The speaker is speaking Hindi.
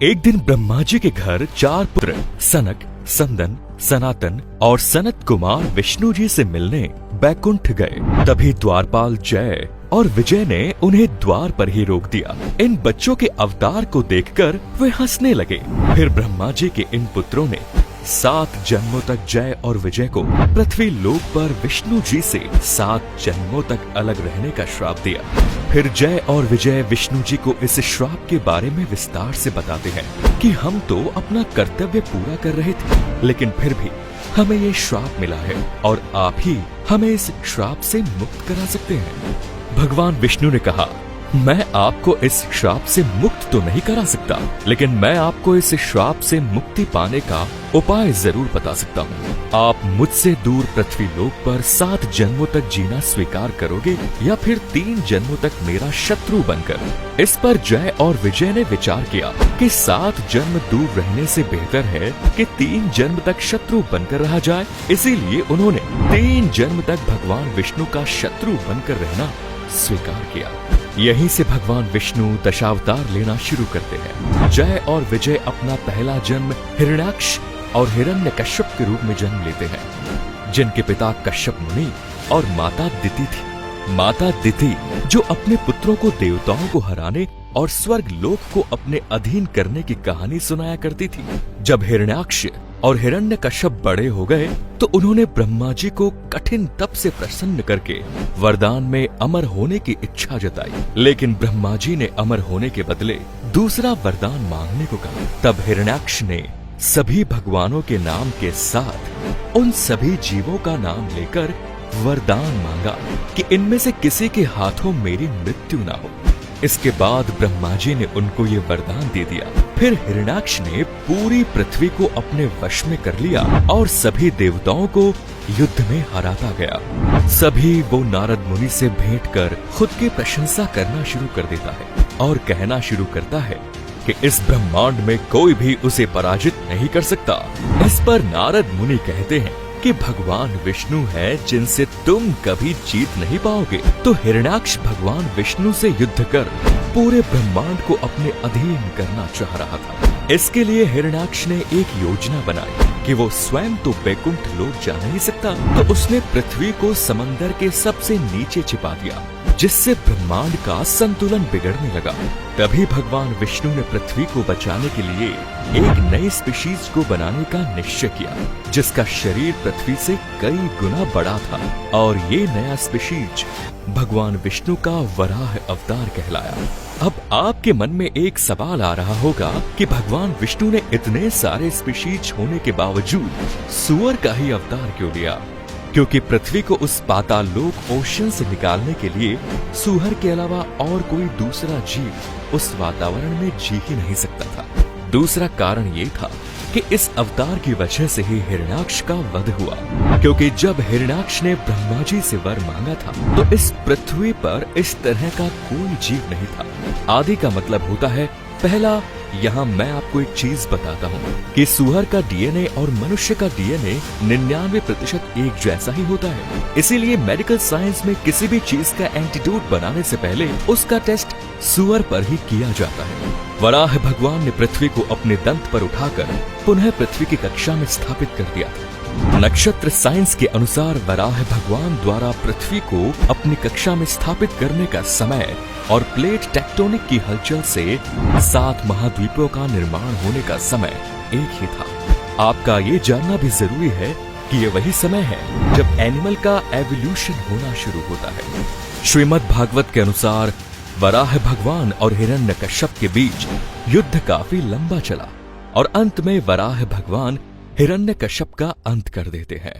एक दिन ब्रह्मा जी के घर 4 पुत्र सनक, संदन, सनातन और सनत कुमार विष्णु जी से मिलने बैकुंठ गए। तभी द्वारपाल जय और विजय ने उन्हें द्वार पर ही रोक दिया। इन बच्चों के अवतार को देखकर वे हंसने लगे। फिर ब्रह्मा जी के इन पुत्रों ने 7 जन्मों तक जय और विजय को पृथ्वी लोक पर विष्णु जी से 7 जन्मों तक अलग रहने का श्राप दिया। फिर जय और विजय विष्णु जी को इस श्राप के बारे में विस्तार से बताते हैं कि हम तो अपना कर्तव्य पूरा कर रहे थे, लेकिन फिर भी हमें ये श्राप मिला है और आप ही हमें इस श्राप से मुक्त करा सकते हैं। भगवान विष्णु ने कहा, मैं आपको इस श्राप से मुक्त तो नहीं करा सकता, लेकिन मैं आपको इस श्राप से मुक्ति पाने का उपाय जरूर बता सकता हूँ। आप मुझसे दूर पृथ्वी लोक पर 7 जन्मों तक जीना स्वीकार करोगे या फिर 3 जन्मों तक मेरा शत्रु बनकर। इस पर जय और विजय ने विचार किया कि 7 जन्म दूर रहने से बेहतर है कि 3 जन्म तक शत्रु बनकर रहा जाए। इसीलिए उन्होंने 3 जन्म तक भगवान विष्णु का शत्रु बनकर रहना स्वीकार किया। यहीं से भगवान विष्णु दशावतार लेना शुरू करते हैं। जय और विजय अपना पहला जन्म हिरण्याक्ष और हिरण्यकश्यप के रूप में जन्म लेते हैं, जिनके पिता कश्यप मुनि और माता दिति थी। माता दिति जो अपने पुत्रों को देवताओं को हराने और स्वर्ग लोक को अपने अधीन करने की कहानी सुनाया करती थी। जब हिरण्याक्ष और हिरण्यकश्यप बड़े हो गए तो उन्होंने ब्रह्मा जी को कठिन तप से प्रसन्न करके वरदान में अमर होने की इच्छा जताई, लेकिन ब्रह्मा जी ने अमर होने के बदले दूसरा वरदान मांगने को कहा। तब हिरण्याक्ष ने सभी भगवानों के नाम के साथ उन सभी जीवों का नाम लेकर वरदान मांगा कि इनमें से किसी के हाथों मेरी मृत्यु ना हो। इसके बाद ब्रह्मा जी ने उनको ये वरदान दे दिया। फिर हिरण्याक्ष ने पूरी पृथ्वी को अपने वश में कर लिया और सभी देवताओं को युद्ध में हराता गया। सभी वो नारद मुनि से भेंट कर खुद की प्रशंसा करना शुरू कर देता है और कहना शुरू करता है कि इस ब्रह्मांड में कोई भी उसे पराजित नहीं कर सकता। इस पर नारद मुनि कहते हैं कि भगवान विष्णु है जिनसे तुम कभी जीत नहीं पाओगे। तो हिरण्याक्ष भगवान विष्णु से युद्ध कर पूरे ब्रह्मांड को अपने अधीन करना चाह रहा था। इसके लिए हिरण्याक्ष ने एक योजना बनाई कि वो स्वयं तो बैकुंठ लोक जा नहीं सकता, तो उसने पृथ्वी को समंदर के सबसे नीचे छिपा दिया, जिससे ब्रह्मांड का संतुलन बिगड़ने लगा। तभी भगवान विष्णु ने पृथ्वी को बचाने के लिए एक नई स्पीशीज को बनाने का निश्चय किया, जिसका शरीर पृथ्वी से कई गुना बड़ा था। और ये नया स्पीशीज भगवान विष्णु का वराह अवतार कहलाया। अब आपके मन में एक सवाल आ रहा होगा कि भगवान विष्णु ने इतने सारे स्पीशीज होने के बावजूद सूअर का ही अवतार क्यों लिया? क्योंकि पृथ्वी को उस पाताल लोक ओशन से निकालने के लिए सूअर के अलावा और कोई दूसरा जीव उस वातावरण में जी ही नहीं सकता था। दूसरा कारण ये था कि इस अवतार की वजह से ही हिरण्याक्ष का वध हुआ, क्योंकि जब हिरण्याक्ष ने ब्रह्मा जी से वर मांगा था तो इस पृथ्वी पर इस तरह का कोई जीव नहीं था। आदि का मतलब होता है पहला। यहाँ मैं आपको एक चीज बताता हूँ कि सूअर का डीएनए और मनुष्य का डीएनए 99% एक जैसा ही होता है। इसीलिए मेडिकल साइंस में किसी भी चीज का एंटीडोट बनाने से पहले उसका टेस्ट सूअर पर ही किया जाता है। वराह भगवान ने पृथ्वी को अपने दंत पर उठाकर पुनः पृथ्वी की कक्षा में स्थापित कर दिया। नक्षत्र साइंस के अनुसार वराह भगवान द्वारा पृथ्वी को अपनी कक्षा में स्थापित करने का समय और प्लेट टेक्टोनिक की हलचल से 7 महाद्वीपों का निर्माण होने का समय एक ही था। आपका ये जानना भी जरूरी है कि ये वही समय है जब एनिमल का एवोल्यूशन होना शुरू होता है। श्रीमद् भागवत के अनुसार वराह भगवान और हिरण्यकश्यप के बीच युद्ध काफी लंबा चला और अंत में वराह भगवान हिरण्यकश्यप का अंत कर देते हैं।